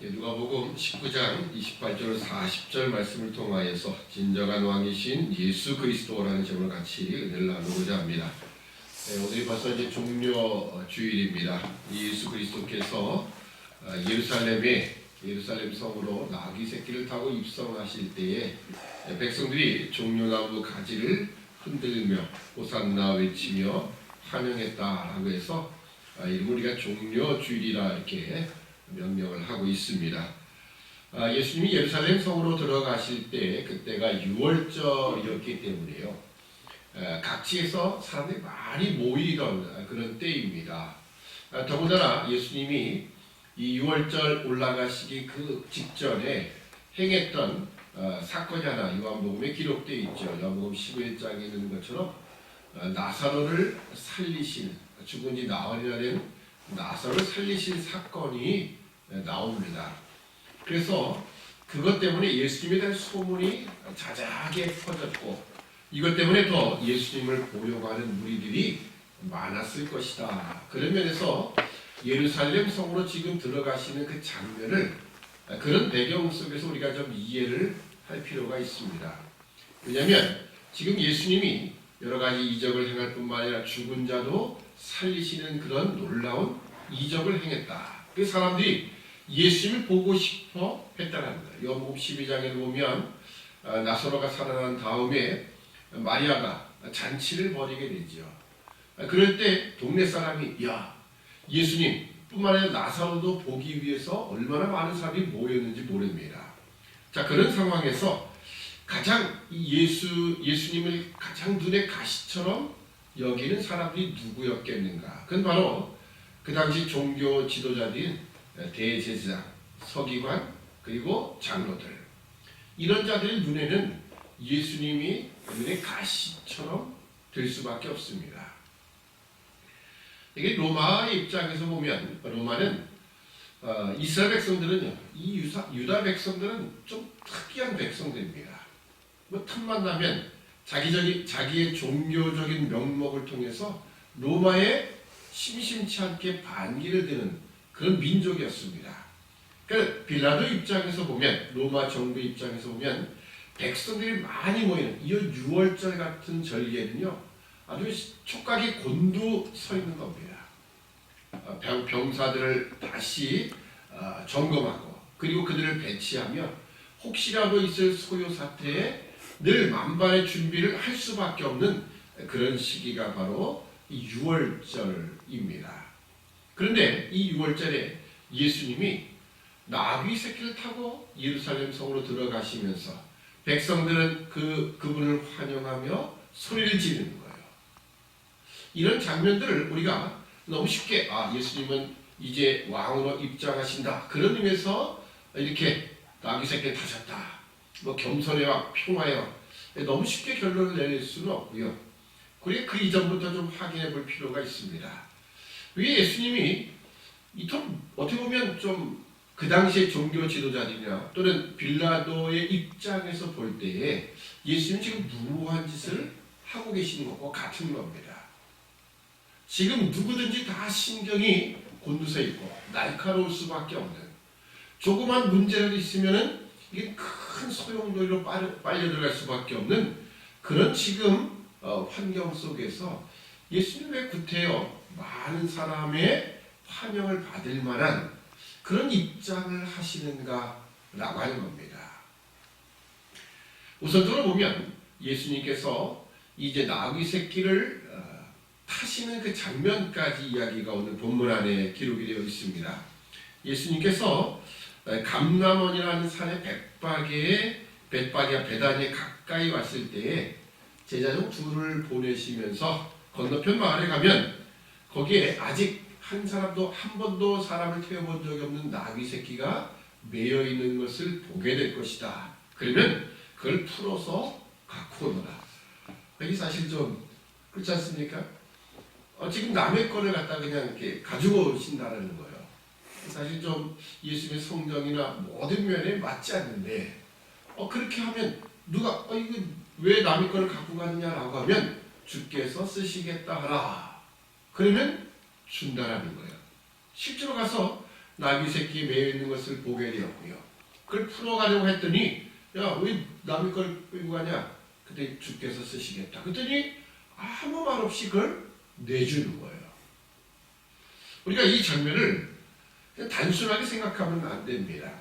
누가복음 19장 28절 40절 말씀을 통하여서 진정한 왕이신 예수 그리스도라는 점을 같이 은혜를 나누고자 합니다. 오늘이 벌써 이제 종려 주일입니다. 예수 그리스도께서 예루살렘 성으로 나귀 새끼를 타고 입성하실 때에 백성들이 종려나무 가지를 흔들며 호산나 외치며 환영했다라고 해서 이를 우리가 종려 주일이라 이렇게 명명을 하고 있습니다. 예수님이 예루살렘 성으로 들어가실 때 그때가 유월절이었기 때문에요. 각지에서 사람들이 많이 모이던 그런 때입니다. 더군다나 예수님이 이 유월절 올라가시기 그 직전에 행했던 사건이 하나 요한복음에 기록되어 있죠. 요한복음 11장에 있는 것처럼 나사로를 살리신, 죽은 지 나흘이나 된 나사로를 살리신 사건이 나옵니다. 그래서 그것 때문에 예수님에 대한 소문이 자자하게 퍼졌고 이것 때문에 더 예수님을 보려고 하는 무리들이 많았을 것이다. 그런 면에서 예루살렘 성으로 지금 들어가시는 그 장면을 그런 배경 속에서 우리가 좀 이해를 할 필요가 있습니다. 왜냐하면 지금 예수님이 여러 가지 이적을 행할 뿐만 아니라 죽은 자도 살리시는 그런 놀라운 이적을 행했다. 그 사람들이 예수님을 보고 싶어 했다는 거예요. 요한복음 12장에 보면 나사로가 살아난 다음에 마리아가 잔치를 벌이게 되죠. 그럴 때 동네 사람이 예수님 뿐만 아니라 나사로도 보기 위해서 얼마나 많은 사람이 모였는지 모릅니다. 자, 그런 상황에서 가장 예수님을 가장 눈에 가시처럼 여기는 사람들이 누구였겠는가? 그건 바로 그 당시 종교 지도자들인 대제사장, 서기관, 그리고 장로들, 이런 자들의 눈에는 예수님이 눈에 가시처럼 될 수밖에 없습니다. 이게 로마의 입장에서 보면 로마는 이스라엘 백성들은요, 이 유다 백성들은 좀 특이한 백성들입니다. 뭐 틈만 나면 자기의 종교적인 명목을 통해서 로마에 심심치 않게 반기를 드는 그런 민족이었습니다. 그러니까 빌라도 입장에서 보면, 로마 정부 입장에서 보면 백성들이 많이 모이는 이 6월절 같은 절기에는요, 아주 촉각이 곤두서 있는 겁니다. 병사들을 다시 점검하고 그리고 그들을 배치하며 혹시라도 있을 소요 사태에 늘 만반의 준비를 할 수밖에 없는 그런 시기가 바로 이 6월절입니다. 그런데 이 6월절에 예수님이 나귀 새끼를 타고 예루살렘 성으로 들어가시면서 백성들은 그분을 환영하며 소리를 지르는 거예요. 이런 장면들을 우리가 너무 쉽게 예수님은 이제 왕으로 입장하신다, 그런 의미에서 이렇게 나귀 새끼를 타셨다, 뭐 겸손해와 평화여, 너무 쉽게 결론을 내릴 수는 없고요. 그리고 그 이전부터 좀 확인해 볼 필요가 있습니다. 왜 예수님이 어떻게 보면 좀 그 당시의 종교 지도자들이나 또는 빌라도의 입장에서 볼 때에 예수님이 지금 무모한 짓을 하고 계시는 것과 같은 겁니다. 지금 누구든지 다 신경이 곤두서 있고 날카로울 수밖에 없는, 조그만 문제라도 있으면은 이게 큰 소용돌이로 빨려 들어갈 수밖에 없는 그런 지금 환경 속에서 예수님 왜 구태여 많은 사람의 환영을 받을 만한 그런 입장을 하시는가 라고 하는 겁니다. 우선적으로 보면 예수님께서 이제 나귀 새끼를 타시는 그 장면까지 이야기가 오늘 본문 안에 기록이 되어 있습니다. 예수님께서 감람원이라는 산의 벳바기아 베다니에 가까이 왔을 때에 제자 중 둘을 보내시면서 건너편 마을에 가면 거기에 아직 한 번도 사람을 태워본 적이 없는 나귀 새끼가 매여 있는 것을 보게 될 것이다. 그러면 그걸 풀어서 갖고 오너라. 이게 사실 좀 그렇지 않습니까? 지금 남의 거를 갖다 그냥 이렇게 가지고 오신다는 거예요. 사실 좀 예수님의 성정이나 모든 면에 맞지 않는데, 그렇게 하면 누가 이거 왜 남의 거를 갖고 가느냐라고 하면 주께서 쓰시겠다 하라. 그러면 준다라는 거예요. 실제로 가서 나귀 새끼 매여 있는 것을 보게 되었고요. 그걸 풀어가려고 했더니 야, 왜 남의 걸 끌고 가냐? 그때 주께서 쓰시겠다. 그랬더니 아무 말 없이 그걸 내주는 거예요. 우리가 이 장면을 단순하게 생각하면 안 됩니다.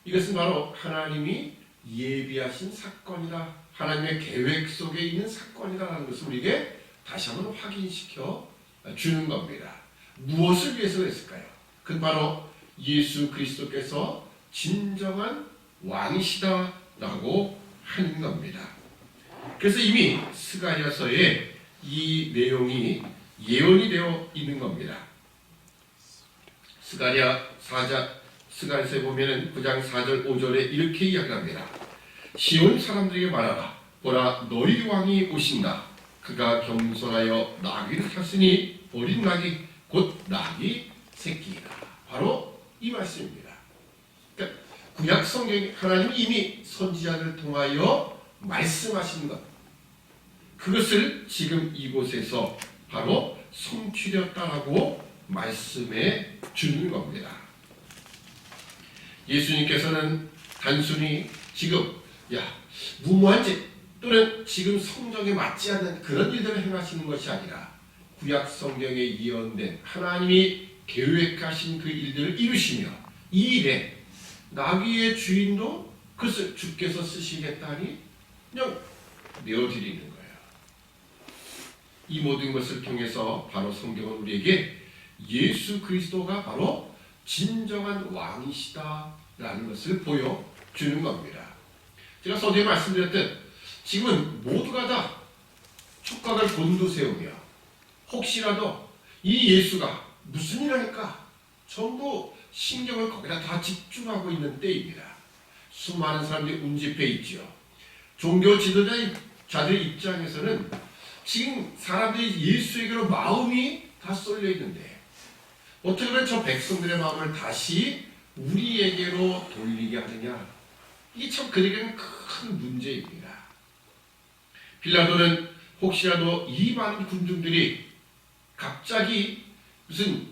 이것은 바로 하나님이 예비하신 사건이다. 하나님의 계획 속에 있는 사건이다라는 것을 우리에게 다시 한번 확인시켜 주는 겁니다. 무엇을 위해서 그랬을까요? 그건 바로 예수 그리스도께서 진정한 왕이시다라고 하는 겁니다. 그래서 이미 스가랴서에 이 내용이 예언이 되어 있는 겁니다. 스가랴서에 보면은 9장 4절 5절에 이렇게 이야기합니다. 시온 사람들에게 말하라. 보라, 너희 왕이 오신다. 그가 겸손하여 나귀를 탔으니 어린 나귀 곧 나귀 새끼이다. 바로 이 말씀입니다. 그러니까 구약 성경에 하나님이 이미 선지자를 통하여 말씀하신 것, 그것을 지금 이곳에서 바로 성취되었다라고 말씀해 주는 겁니다. 예수님께서는 단순히 지금 무모한 짓 또는 지금 성경에 맞지 않는 그런 일들을 행하시는 것이 아니라 구약 성경에 예언된 하나님이 계획하신 그 일들을 이루시며 이 일에 나귀의 주인도 그것을 주께서 쓰시겠다니 그냥 내어드리는 거예요. 이 모든 것을 통해서 바로 성경은 우리에게 예수 그리스도가 바로 진정한 왕이시다라는 것을 보여주는 겁니다. 제가 서두에 말씀드렸듯 지금은 모두가 다 촉각을 곤두세우며 혹시라도 이 예수가 무슨 일 하니까 전부 신경을 거기다 다 집중하고 있는 때입니다. 수많은 사람들이 운집해 있지요. 종교 지도자들 입장에서는 지금 사람들이 예수에게로 마음이 다 쏠려 있는데 어떻게 하면 저 백성들의 마음을 다시 우리에게로 돌리게 하느냐, 이게 참 그들에게는 큰 문제입니다. 빌라도는 혹시라도 이 많은 군중들이 갑자기 무슨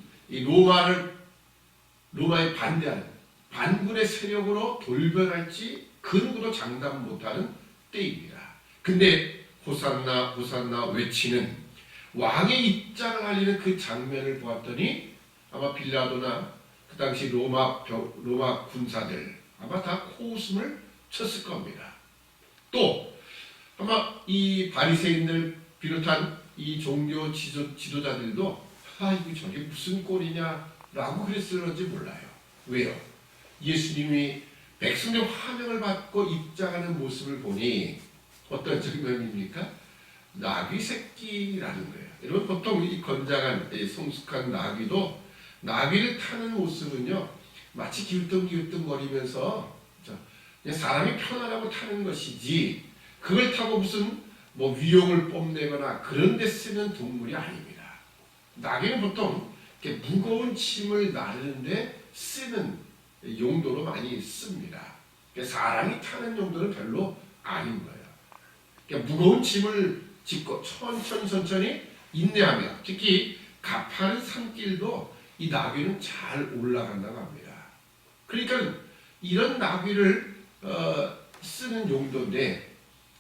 로마에 반대하는 반군의 세력으로 돌변할지 그 누구도 장담 못하는 때입니다. 근데 호산나 호산나 외치는 왕의 입장을 알리는 그 장면을 보았더니 아마 빌라도나 그 당시 로마 군사들 아마 다 코웃음을 쳤을 겁니다. 또 아마 이 바리새인들 비롯한 이 종교 지도자들도 이거 저게 무슨 꼴이냐라고 그랬을지 몰라요. 왜요? 예수님이 백성의 화명을 받고 입장하는 모습을 보니 어떤 장면입니까? 나귀 새끼라는 거예요. 여러분 보통 이 건장한 성숙한 나귀도 나귀를 타는 모습은요 마치 기우뚱기우뚱거리면서 그냥 사람이 편하라고 타는 것이지 그걸 타고 무슨 위용을 뽐내거나 그런 데 쓰는 동물이 아닙니다. 나귀는 보통 이렇게 무거운 짐을 나르는데 쓰는 용도로 많이 씁니다. 사람이 타는 용도는 별로 아닌 거예요. 그러니까 무거운 짐을 짚고 천천히 인내하며 특히 가파른 산길도 이 나귀는 잘 올라간다고 합니다. 그러니까 이런 나귀를 쓰는 용도인데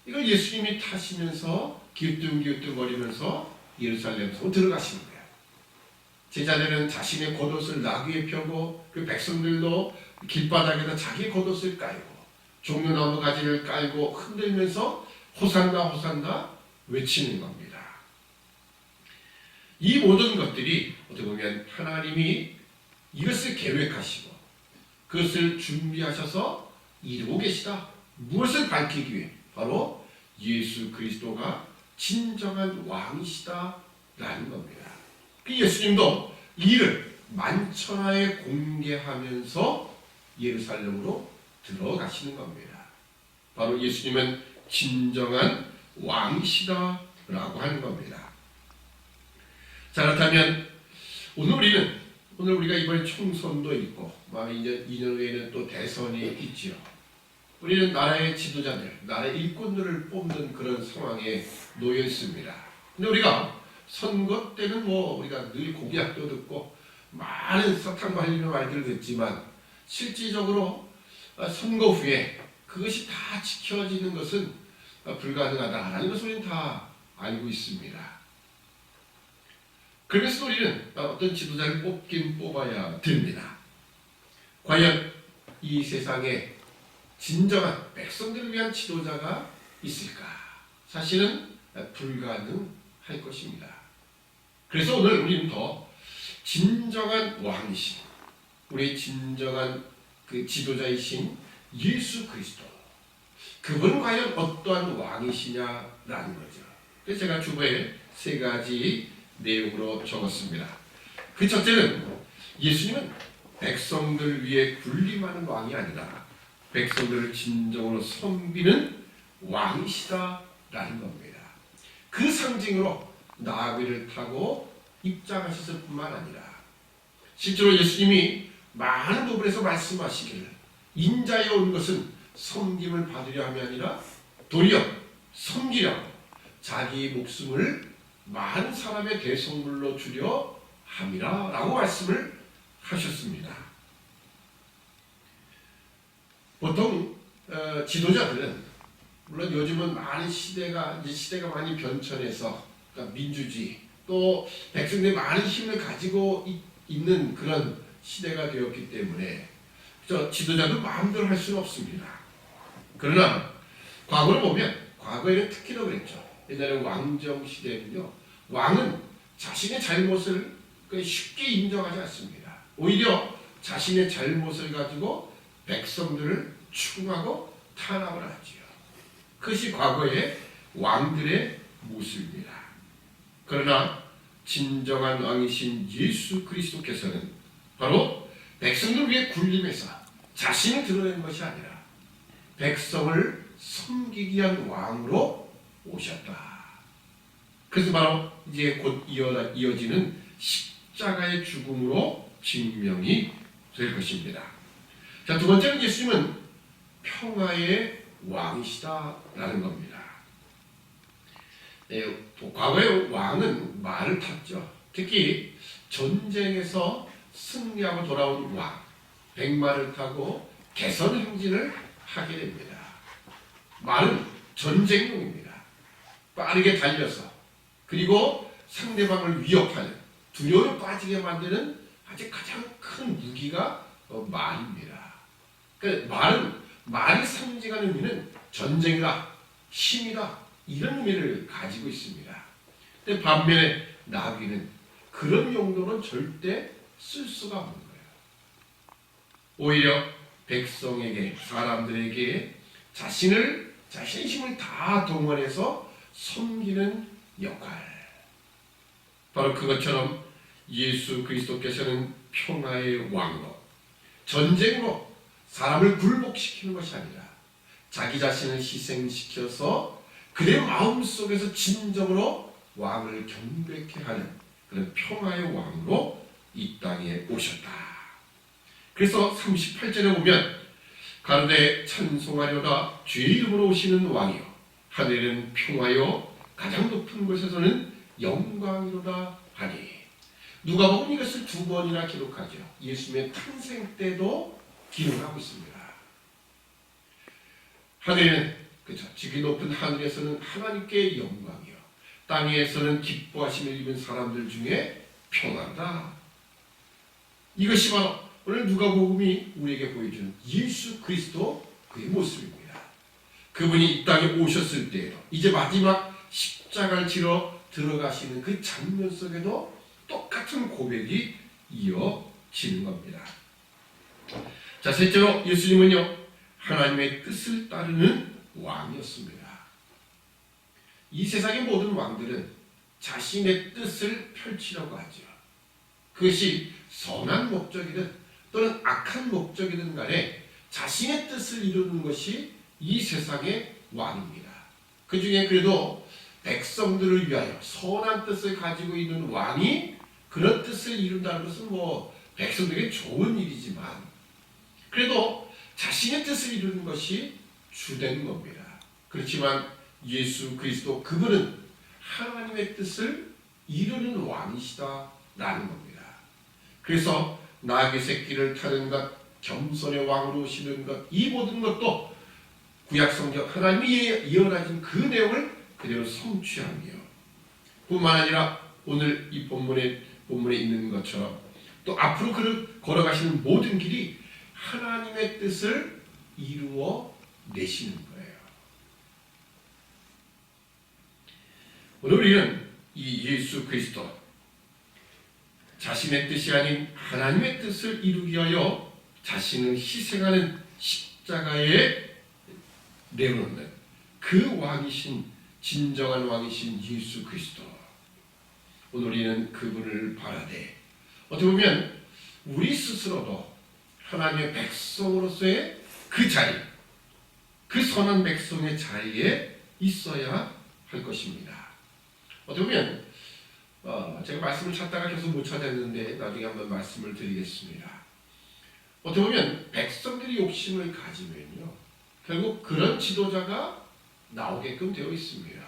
이걸 예수님이 타시면서 기우뚱기우뚱거리면서 예루살렘으로 들어가시는 거예요. 제자들은 자신의 겉옷을 나귀에 펴고 그 백성들도 길바닥에다 자기 겉옷을 깔고 종려나무 가지를 깔고 흔들면서 호산나 호산나 외치는 겁니다. 이 모든 것들이 어떻게 보면 하나님이 이것을 계획하시고 그것을 준비하셔서 이루고 계시다. 무엇을 밝히기 위해? 바로 예수 그리스도가 진정한 왕이시다라는 겁니다. 그 예수님도 이를 만천하에 공개하면서 예루살렘으로 들어가시는 겁니다. 바로 예수님은 진정한 왕이시다라고 하는 겁니다. 자, 그렇다면 오늘 우리가 이번에 총선도 있고 2년 후에는 또 대선이 있지요. 우리는 나라의 지도자들, 나라의 일꾼들을 뽑는 그런 상황에 놓여 있습니다. 근데 우리가 선거 때는 우리가 늘 공약도 듣고 많은 사탕 발리는 말들을 듣지만 실질적으로 선거 후에 그것이 다 지켜지는 것은 불가능하다라는 것을 우리는 다 알고 있습니다. 그래서 우리는 어떤 지도자를 뽑긴 뽑아야 됩니다. 과연 이 세상에 진정한 백성들을 위한 지도자가 있을까? 사실은 불가능할 것입니다. 그래서 오늘 우리는 더 진정한 왕이신, 우리의 진정한 그 지도자이신 예수 그리스도, 그분은 과연 어떠한 왕이시냐라는 거죠. 그래서 제가 주보에 3가지 내용으로 적었습니다. 그 첫째는 예수님은 백성들 위해 군림하는 왕이 아니라 백성들을 진정으로 섬기는 왕이시다라는 겁니다. 그 상징으로 나귀를 타고 입장하셨을 뿐만 아니라 실제로 예수님이 많은 부분에서 말씀하시기를 인자에 온 것은 섬김을 받으려 함이 아니라 도리어 섬기려 자기 목숨을 많은 사람의 대속물로 주려 함이라 라고 말씀을 하셨습니다. 보통 지도자들은 물론 요즘은 많은 시대가 많이 변천해서 그러니까 민주주의 또 백성들이 많은 힘을 가지고 있는 그런 시대가 되었기 때문에 지도자도 마음대로 할 수는 없습니다. 그러나 과거를 보면 과거에는 특히 더 그랬죠. 옛날에 왕정 시대는요, 왕은 자신의 잘못을 쉽게 인정하지 않습니다. 오히려 자신의 잘못을 가지고 백성들을 추궁하고 탄압을 하지요. 그것이 과거의 왕들의 모습입니다. 그러나 진정한 왕이신 예수 그리스도께서는 바로 백성들 위해 군림해서 자신을 드러낸 것이 아니라 백성을 섬기기 위한 왕으로 오셨다. 그래서 바로 이제 곧 이어지는 십자가의 죽음으로 증명이 될 것입니다. 자, 두 번째는 예수님은 평화의 왕이시다라는 겁니다. 과거의 왕은 말을 탔죠. 특히 전쟁에서 승리하고 돌아온 왕, 백마를 타고 개선 행진을 하게 됩니다. 말은 전쟁용입니다. 빠르게 달려서 그리고 상대방을 위협하는, 두려움에 빠지게 만드는 아주 가장 큰 무기가 말입니다. 그러니까 말이 상징하는 의미는 전쟁이다, 힘이다, 이런 의미를 가지고 있습니다. 근데 반면에 나귀는 그런 용도는 절대 쓸 수가 없는 거예요. 오히려 백성에게, 사람들에게 자신의 힘을 다 동원해서 섬기는 역할. 바로 그것처럼 예수 그리스도께서는 평화의 왕으로, 전쟁으로 사람을 굴복시키는 것이 아니라 자기 자신을 희생시켜서 그의 마음속에서 진정으로 왕을 경배케 하는 그런 평화의 왕으로 이 땅에 오셨다. 그래서 38절에 보면 가로되 찬송하려다 주의 이름으로 오시는 왕이요 하늘은 평화요 가장 높은 곳에서는 영광이로다 하니. 누가복음 이것을 2번이나 기록하죠. 예수님의 탄생 때도 기록하고 있습니다. 하늘은 그렇죠. 지극히 높은 하늘에서는 하나님께 영광이요 땅에서는 기뻐하심을 입은 사람들 중에 평화다. 이것이 바로 오늘 누가복음이 우리에게 보여주는 예수 그리스도 그의 모습입니다. 그분이 이 땅에 오셨을 때에도 이제 마지막 십자가를 지러 들어가시는 그 장면 속에도 똑같은 고백이 이어지는 겁니다. 자, 셋째로 예수님은요 하나님의 뜻을 따르는 왕이었습니다. 이 세상의 모든 왕들은 자신의 뜻을 펼치려고 하죠. 그것이 선한 목적이든 또는 악한 목적이든 간에 자신의 뜻을 이루는 것이 이 세상의 왕입니다. 그 중에 그래도 백성들을 위하여 선한 뜻을 가지고 있는 왕이 그런 뜻을 이룬다는 것은 백성들에게 좋은 일이지만 그래도 자신의 뜻을 이루는 것이 주된 겁니다. 그렇지만 예수 그리스도 그분은 하나님의 뜻을 이루는 왕이시다라는 겁니다. 그래서 나귀 새끼를 타는 것, 겸손의 왕으로 오시는 것, 이 모든 것도 구약성경 하나님이 예언하신 그 내용을 그대로 성취하며 뿐만 아니라 오늘 이 본문에 있는 것처럼 또 앞으로 걸어가시는 모든 길이 하나님의 뜻을 이루어 내시는 거예요. 오늘 우리는 이 예수 그리스도 자신의 뜻이 아닌 하나님의 뜻을 이루기 위하여 자신을 희생하는 십자가에 내놓는 그 왕이신 진정한 왕이신 예수 그리스도. 오늘 우리는 그분을 바라되 어떻게 보면 우리 스스로도 하나님의 백성으로서의 그 자리, 그 선한 백성의 자리에 있어야 할 것입니다. 어떻게 보면 제가 말씀을 찾다가 계속 못 찾았는데 나중에 한번 말씀을 드리겠습니다. 어떻게 보면 백성들이 욕심을 가지면요 결국 그런 지도자가 나오게끔 되어 있습니다.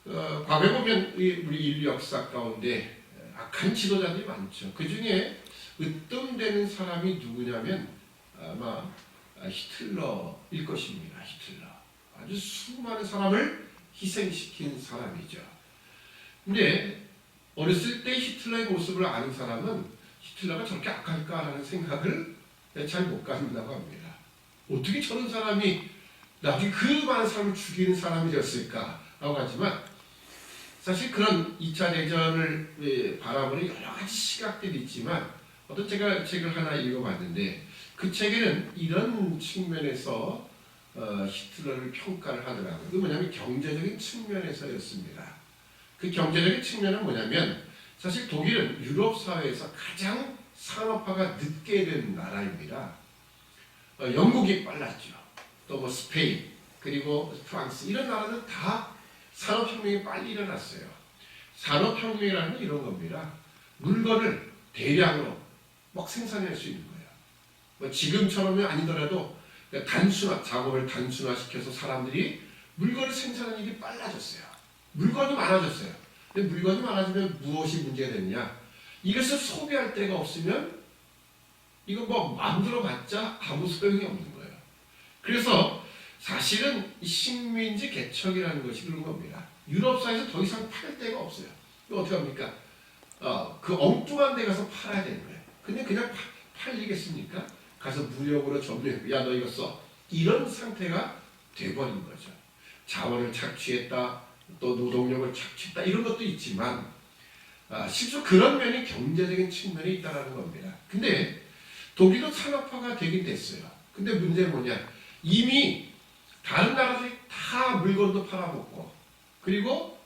과거에 보면 우리 인류 역사 가운데 악한 지도자들이 많죠. 그 중에 으뜸되는 사람이 누구냐면 아마 히틀러일 것입니다. 히틀러. 아주 수많은 사람을 희생시킨 사람이죠. 근데 어렸을 때 히틀러의 모습을 아는 사람은 히틀러가 저렇게 악할까라는 생각을 잘 못 갖는다고 합니다. 어떻게 저런 사람이 나중에 그 많은 사람을 죽이는 사람이 되었을까라고 하지만 사실 그런 2차 대전을 바라보는 여러 가지 시각들이 있지만 어떤 제가 책을 하나 읽어봤는데 그 책에는 이런 측면에서 히틀러를 평가를 하더라고요. 그 뭐냐면 경제적인 측면에서였습니다. 그 경제적인 측면은 뭐냐면 사실 독일은 유럽 사회에서 가장 산업화가 늦게 된 나라입니다. 영국이 빨랐죠. 또 뭐 스페인 그리고 프랑스 이런 나라는 다 산업혁명이 빨리 일어났어요. 산업혁명이라는 건 이런 겁니다. 물건을 대량으로 막 생산할 수 있는 거예요. 뭐 지금처럼은 아니더라도 작업을 단순화시켜서 사람들이 물건을 생산하는 일이 빨라졌어요. 물건이 많아졌어요. 근데 물건이 많아지면 무엇이 문제가 됐냐? 이것을 소비할 데가 없으면 이거 뭐 만들어봤자 아무 소용이 없는 거예요. 그래서 사실은 식민지 개척이라는 것이 그런 겁니다. 유럽사에서 더 이상 팔 데가 없어요. 이거 어떻게 합니까? 그 엉뚱한 데 가서 팔아야 되는 거예요. 근데 그냥 팔리겠습니까? 가서 무력으로 점유해. 야, 너 이거 써. 이런 상태가 돼버린 거죠. 자원을 착취했다. 또 노동력을 착취했다. 이런 것도 있지만 실제로 그런 면이 경제적인 측면이 있다는 겁니다. 근데 독일도 산업화가 되긴 됐어요. 근데 문제는 뭐냐? 이미 다른 나라들이 다 물건도 팔아먹고 그리고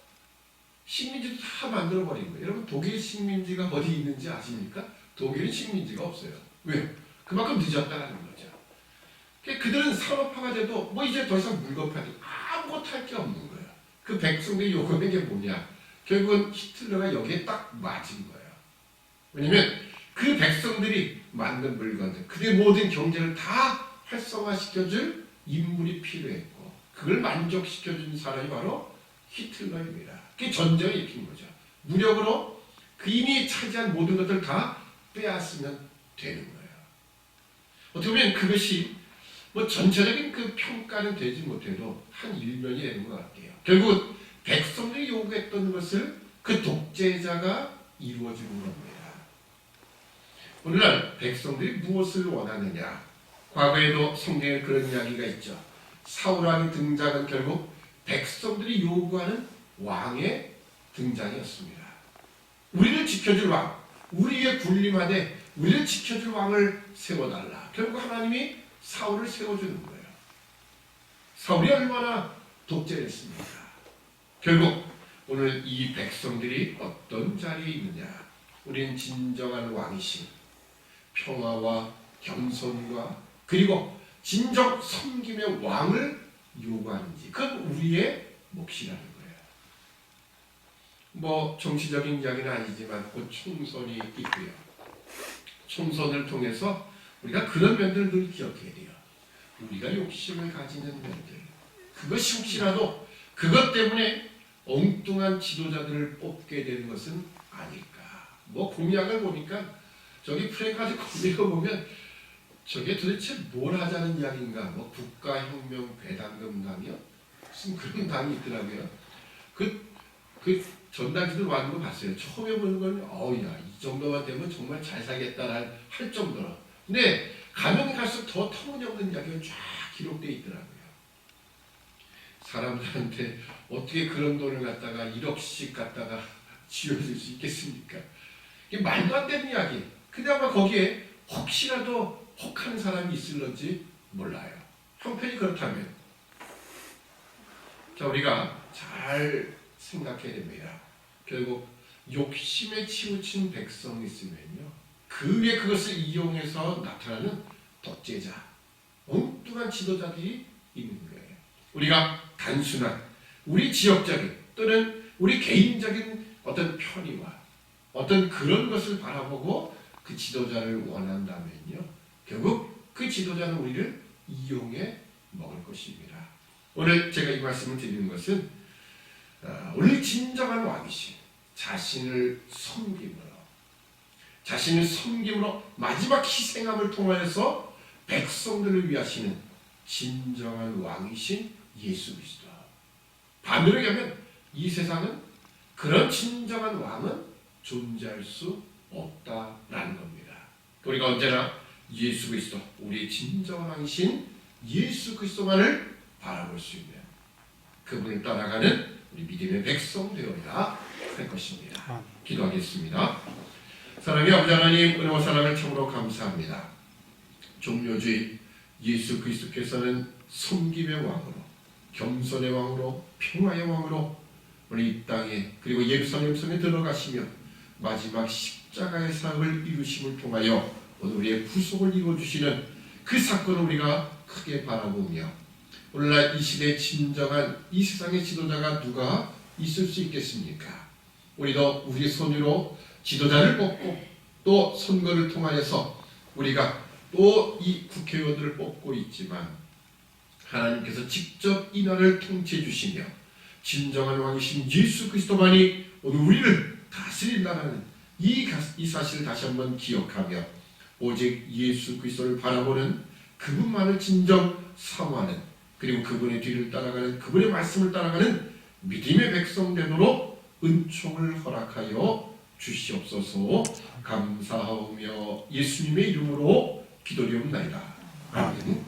식민지도 다 만들어버린 거예요. 여러분 독일 식민지가 어디 있는지 아십니까? 독일은 식민지가 없어요. 왜요? 그만큼 늦었다는 거죠. 그들은 산업화가 돼도 뭐 이제 더 이상 물건 팔기 아무것도 할 게 없는 거예요. 그 백성들이 요구하는 게 뭐냐? 결국은 히틀러가 여기에 딱 맞은 거예요. 왜냐면 그 백성들이 만든 물건들, 그들의 모든 경제를 다 활성화시켜줄 인물이 필요했고 그걸 만족시켜준 사람이 바로 히틀러입니다. 그게 전쟁을 일으킨 거죠. 무력으로 그 이미 차지한 모든 것들을 다 빼앗으면 되는 거예요. 어떻게 보면 그것이 뭐 전체적인 그 평가는 되지 못해도 한 일면이 되는 것 같아요. 결국 백성들이 요구했던 것을 그 독재자가 이루어주는 겁니다. 오늘날 백성들이 무엇을 원하느냐? 과거에도 성경에 그런 이야기가 있죠. 사울왕이 등장은 결국 백성들이 요구하는 왕의 등장이었습니다. 우리를 지켜줄 왕, 우리의 군림하되 우리를 지켜줄 왕을 세워달라. 결국 하나님이 사울을 세워주는 거예요. 사울이 얼마나 독재했습니까? 결국 오늘 이 백성들이 어떤 자리에 있느냐? 우리는 진정한 왕이신 평화와 겸손과 그리고 진정 섬김의 왕을 요구하는지 그건 우리의 몫이라는 거예요. 뭐 정치적인 이야기는 아니지만 곧 총선이 있고요. 총선을 통해서 우리가 그런 면들을 늘 기억해야 돼요. 우리가 욕심을 가지는 면들, 그것이 혹시라도 그것 때문에 엉뚱한 지도자들을 뽑게 되는 것은 아닐까. 뭐 공약을 보니까 저기 프랭카드 거기를 보면 저게 도대체 뭘 하자는 이야기인가? 뭐 국가혁명 배당금당이요? 무슨 그런 당이 있더라고요. 그 전당지들 왔는 거 봤어요. 처음에 보는 건 어우야 이 정도만 되면 정말 잘 살겠다랄 할 정도로. 근데 가면 갈수록 더 터무니없는 이야기가 쫙 기록되어 있더라고요. 사람들한테 어떻게 그런 돈을 갖다가 1억씩 갖다가 쥐어줄 수 있겠습니까? 이게 말도 안 되는 이야기. 근데 아마 거기에 혹시라도 혹하는 사람이 있을런지 몰라요. 형편이 그렇다면. 자, 우리가 잘 생각해야 됩니다. 결국 욕심에 치우친 백성이 있으면요. 그 위에 그것을 이용해서 나타나는 독재자, 엉뚱한 지도자들이 있는 거예요. 우리가 단순한 우리 지역적인 또는 우리 개인적인 어떤 편의와 어떤 그런 것을 바라보고 그 지도자를 원한다면요. 결국 그 지도자는 우리를 이용해 먹을 것입니다. 오늘 제가 이 말씀을 드리는 것은 오늘 진정한 왕이신 자신을 섬김으로 마지막 희생함을 통하여서 백성들을 위하시는 진정한 왕이신 예수 그리스도. 반대로 얘기하면 이 세상은 그런 진정한 왕은 존재할 수 없다라는 겁니다. 우리가 언제나 예수 그리스도, 우리의 진정한 왕이신 예수 그리스도만을 바라볼 수 있는 그분을 따라가는 우리 믿음의 백성 되어야 할 것입니다. 기도하겠습니다. 사랑의 아버지 하나님, 은혜와 사랑을 참으로 감사합니다. 종료주의 예수 그리스도께서는 섬김의 왕으로, 겸손의 왕으로, 평화의 왕으로 오늘 이 땅에 그리고 예루살렘 성에 들어가시며 마지막 십자가의 사역을 이루심을 통하여 오늘 우리의 구속을 이루어주시는 그 사건을 우리가 크게 바라보며 오늘날 이 시대의 진정한 이 세상의 지도자가 누가 있을 수 있겠습니까? 우리도 우리 손으로 지도자를 뽑고 또 선거를 통하여서 우리가 또 이 국회의원들을 뽑고 있지만 하나님께서 직접 이 나라를 통치해 주시며 진정한 왕이신 예수 그리스도만이 오늘 우리를 다스린다는 이 사실을 다시 한번 기억하며 오직 예수 그리스도를 바라보는 그분만을 진정 사모하는 그리고 그분의 뒤를 따라가는 그분의 말씀을 따라가는 믿음의 백성 되도록 은총을 허락하여 주시옵소서. 감사하며 예수님의 이름으로 기도리옵나이다. 아멘.